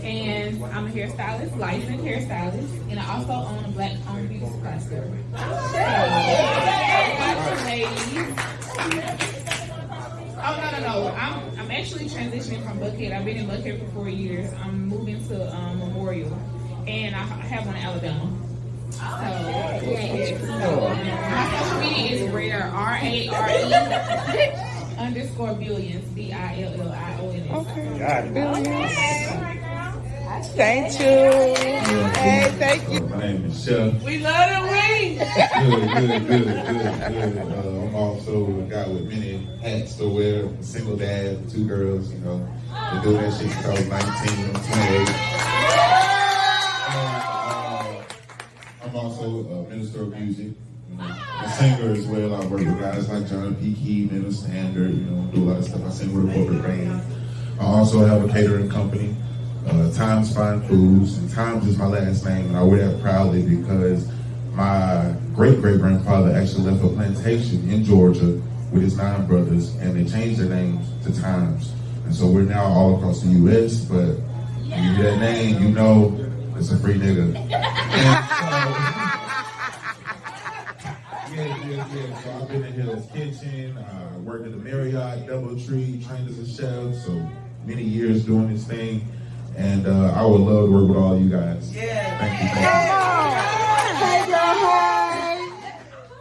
And I'm a hairstylist, licensed hairstylist, and I also own a black-owned beauty supply store. No. I'm actually transitioning from Buckhead. I've been in Buckhead for 4 years. I'm moving to Memorial, and I have one in Alabama. So, my social media is rare, RARE_billions, BILLIONS. Okay. Got it. Thank you. Hey, thank you. My name is Chef. We love the wings. Good. I'm also a guy with many hats to wear. A single dad, 2 girls, you know. Been doing that shit since I was 19, I'm 28. I'm also a minister of music. A singer as well. I work with guys like John P. Key, Minister Standard, you know, do a lot of stuff. I sing with a corporate band. I also have a catering company, Times Fine Foods, and Times is my last name, and I wear that proudly because my great-great-grandfather actually left a plantation in Georgia with his 9 brothers, and they changed their names to Times. And so we're now all across the U.S., but when you hear that name, you know it's a free nigga. Yeah. So I've been in Hill's Kitchen, worked at the Marriott, Doubletree, trained as a chef, so many years doing this thing. And I would love to work with all you guys. Yeah. Thank you.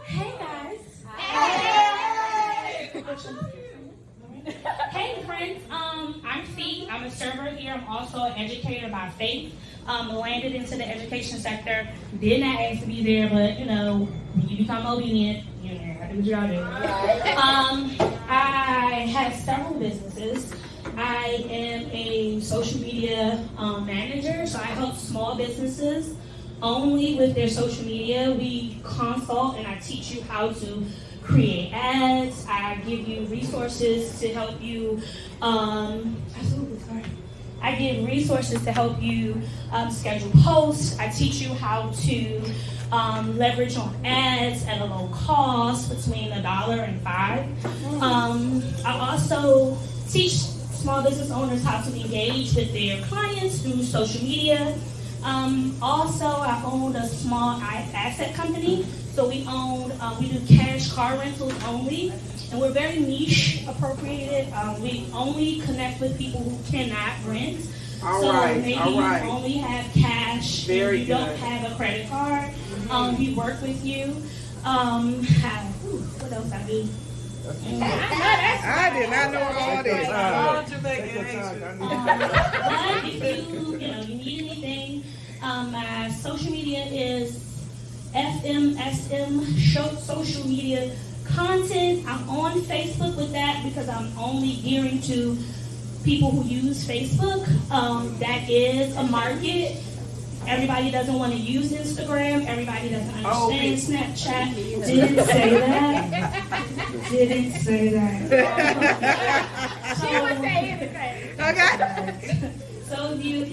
Hey, guys. Hey, friends. I'm Fee. I'm a server here. I'm also an educator by faith. Landed into the education sector. Did not ask to be there, but when you become obedient, I do what you gotta do. I have several businesses. I am a social media manager, so I help small businesses only with their social media. We consult and I teach you how to create ads. I give you resources to help you. I give resources to help you schedule posts. I teach you how to leverage on ads at a low cost between $1 and $5. I also teach small business owners how to engage with their clients through social media. Also, I owned a small asset company. So we do cash car rentals only. And we're very niche appropriated. We only connect with people who cannot rent. Maybe you only have cash, Very you don't have a credit card. We work with you. What else I do? I did not know all this. But if you need anything, my social media is FMSM social media content. I'm on Facebook with that because I'm only gearing to people who use Facebook. That is a market. Everybody doesn't want to use Instagram. Everybody doesn't understand Snapchat. Didn't say that. Didn't say that. She would say anything. Okay. So if you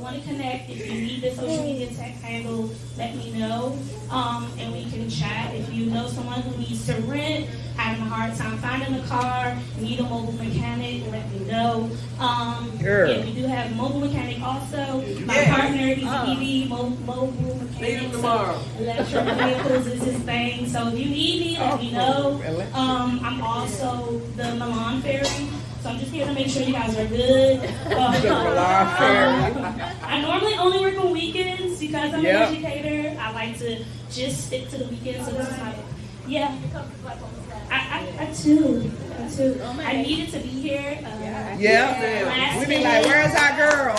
want to connect, if you need the social media tech handle, let me know, and we can chat. If you know someone who needs to rent, having a hard time finding a car, need a mobile mechanic, let me know. Yeah, we do have a mobile mechanic also. My partner, he's an EV mobile mechanic. So electric vehicles is his thing. So if you need me, let me know. I'm also the Milan ferry. So I'm just here to make sure you guys are good. I normally only work on weekends because I'm an educator. I like to just stick to the weekends. So this is my, I too. I needed to be here. We be like, where's our girl?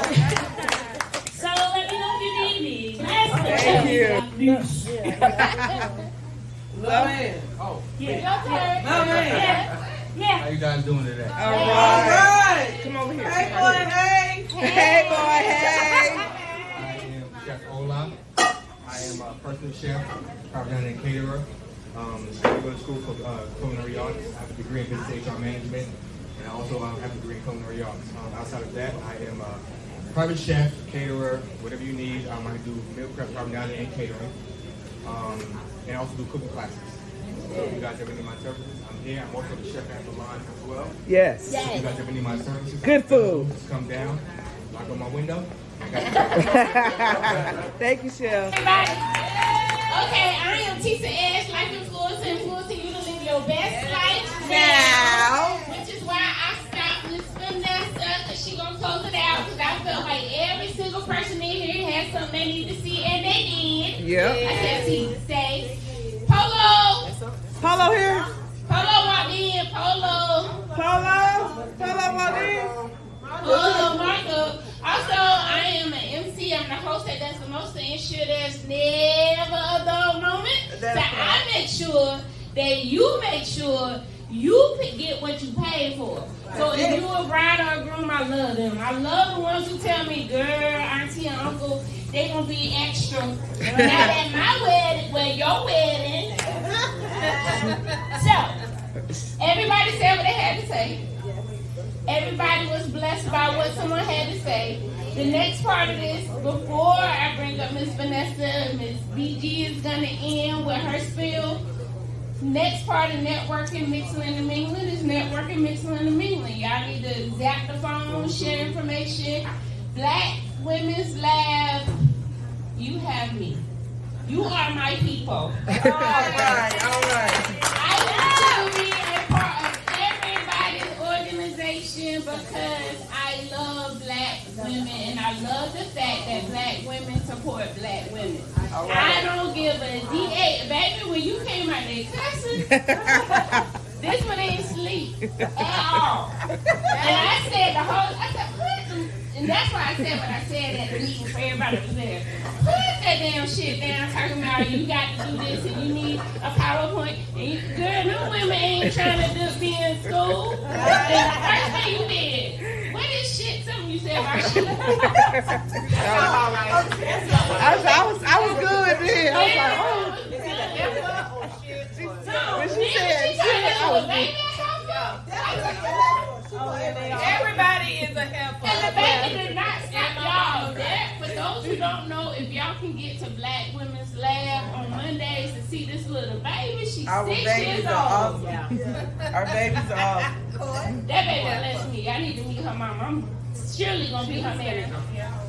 So let me know if you need me. Thank you. Love it. Yeah. How you guys doing today? All right. Come over here. Hey, boy, hey. Hey, boy, hey. I am Chef Ola. I am a personal chef, private and caterer. I go to school for culinary arts. I have a degree in business HR management, and I also have a degree in culinary arts. Outside of that, I am a private chef, caterer, whatever you need. I do meal prep, private dining, and catering. And I also do cooking classes. So if you guys ever need my services, I'm here. I'm also the chef at Milan as well. Yes. If you guys ever need my services, Good food. Just come down, knock on my window. Thank you, Chef. Everybody. Okay, I am Tisa Ash, life influencer, influencing you to live your best life now. Which is why I stopped Miss Vanessa, because she gonna close it out, because I felt like every single person in here had something they need to see, and they did. Yep. I said, Tisa, say, Polo. Polo here. Polo walked in. Polo walked in. Polo Marco. Also, I am an MC. I'm the host that does the most to ensure there's never a dull moment. So I make sure that you make sure you get what you pay for. So if you a bride or a groom, I love them. I love the ones who tell me, girl, auntie, and uncle, they gonna be extra. Not at my wedding, well, your wedding. So, everybody said what they had to say. Everybody was blessed by what someone had to say. The next part of this, before I bring up Miss Vanessa, Miss BG is gonna end with her spiel. Next part of networking, mixing, and mingling is networking, mixing, and mingling. Y'all need to zap the phone, share information. Black Women's Lab, you have me. You are my people. All right. I want to be a part of everybody's organization because I love black women and I love the fact that black women support black women. I don't give a D8. Baby, when you came out there cussing, this one ain't sleep at all. And I said what? And that's why I said what I said at the meeting for everybody was there. Put that damn shit down, talking about you got to do this and you need a PowerPoint. And you, girl, no women ain't trying to just be in school. And the first thing you did, what is shit? Something you said about shit. I was good then. I was like, When she said shit, I was good. Everybody is a helper. And the baby did not stop y'all. For those who don't know, if y'all can get to Black Women's Lab on Mondays to see this little baby, she's 6 years old. Our babies are awesome. That baby blessed me. I need to meet her her mom. I'm surely gonna be her manager.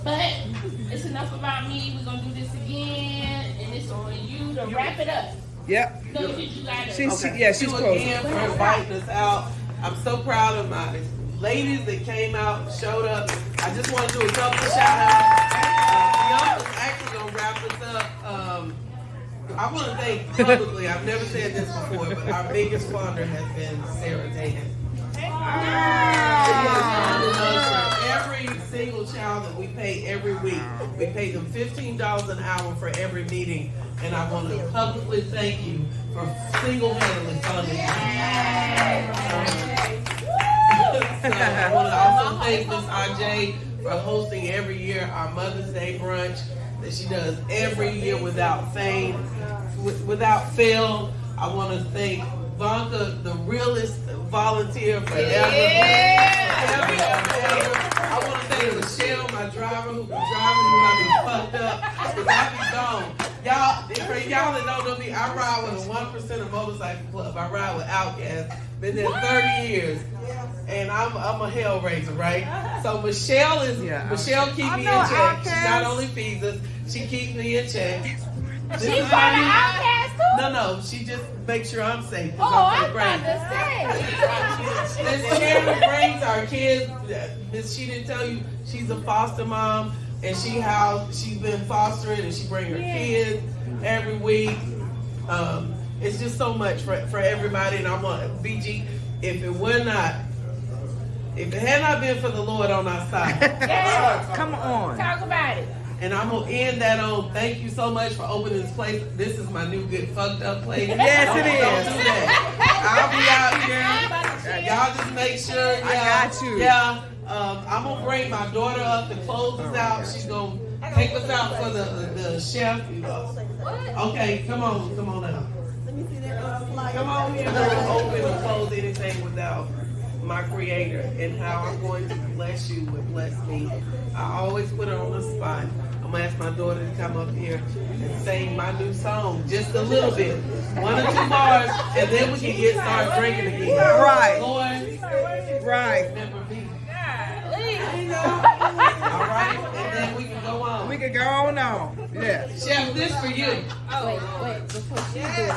But it's enough about me. We're gonna do this again, and it's on you to wrap it up. Yep. No, you gotta. She's Thank closing. you again for inviting us out. I'm so proud of my ladies that came out, showed up. I just want to do a couple of shout outs. Bianca's actually gonna wrap us up. I want to thank publicly. I've never said this before, but our biggest funder has been Sarah Dan. Every single child that we pay every week, we pay them $15 an hour for every meeting, and I want to publicly thank you for single-handedly funding. So I want to also thank Ms. Ajay for hosting every year our Mother's Day brunch that she does every year without fail. I want to thank Vanka, the realest volunteer forever. I want to thank Michelle, my driver, who be driving me when I be fucked up, because I be gone. Y'all, for y'all that don't know me, I ride with a 1% Motorcycle Club. I ride with Outkast. Been there 30 years. And I'm a hellraiser, right? So Michelle keeps me in check. She not only feeds us, she keeps me in check. She's part of Outkast too? No, she just makes sure I'm safe. Oh, I was about to say. Miss Sharon brings our kids. She didn't tell you she's a foster mom, and she's been fostering, and she brings her kids every week. It's just so much for everybody, and I'm on BG. If it had not been for the Lord on our side, Come on. Talk about it. and I'm gonna end that on. Thank you so much for opening this place. This is my new good fucked up place. Yes, it is. Don't do that. I'll be out here. Y'all just make sure. I got you. Yeah. I'm gonna bring my daughter up to close us out. She's gonna take us out for the chef. Okay, come on now. Come on here. Don't open or close anything without my creator, and how I'm going to bless you would bless me. I always put her on the spot. I'm gonna ask my daughter to come up here and sing my new song, just a little bit, 1 or 2 bars, and then we can start drinking again. Right. Lord, Right. remember me. All right, and then we can go on. We can go on. Yeah. Chef, this for you. Wait, before she do it,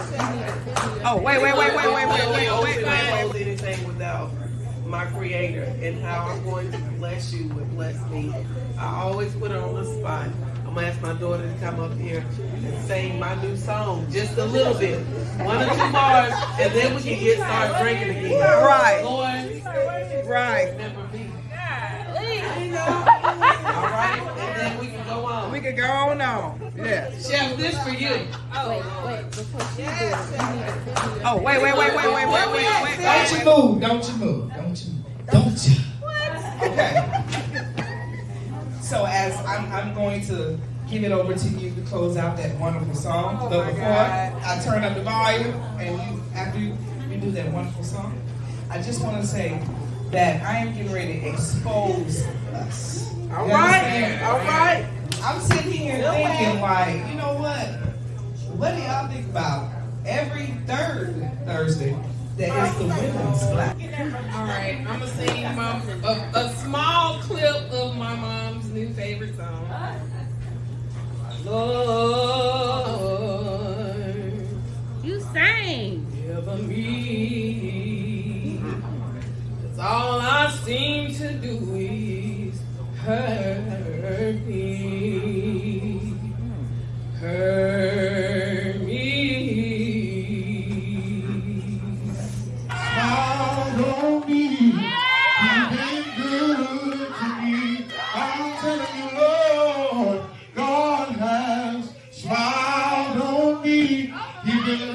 Oh, wait. Don't close anything without my creator, and how I'm going to bless you would bless me. I always put her on the spot. I'm gonna ask my daughter to come up here and sing my new song, just a little bit, 1 or 2 bars, and then we can start drinking again. Right. Lord, Right. remember me. All right, and then we can go on. We can go on. Yeah. Chef, this for you. wait, before she do it, Oh, wait. Don't you move. Don't you. Okay. So as I'm going to give it over to you to close out that wonderful song. But before I turn up the volume and after you do that wonderful song, I just want to say that I am getting ready to expose us. All You right. understand? All right. I'm sitting here thinking like, you know what? What do y'all think about every third Thursday that is the women's black? All right, I'm gonna sing a small clip of my mom's new favorite song. Lord, you sang. deliver me. 'Cause all I seem to do is hurt me. Hurt me. Smile on me. You've been good to me. I'm telling you, Lord, God has smiled on me. He's been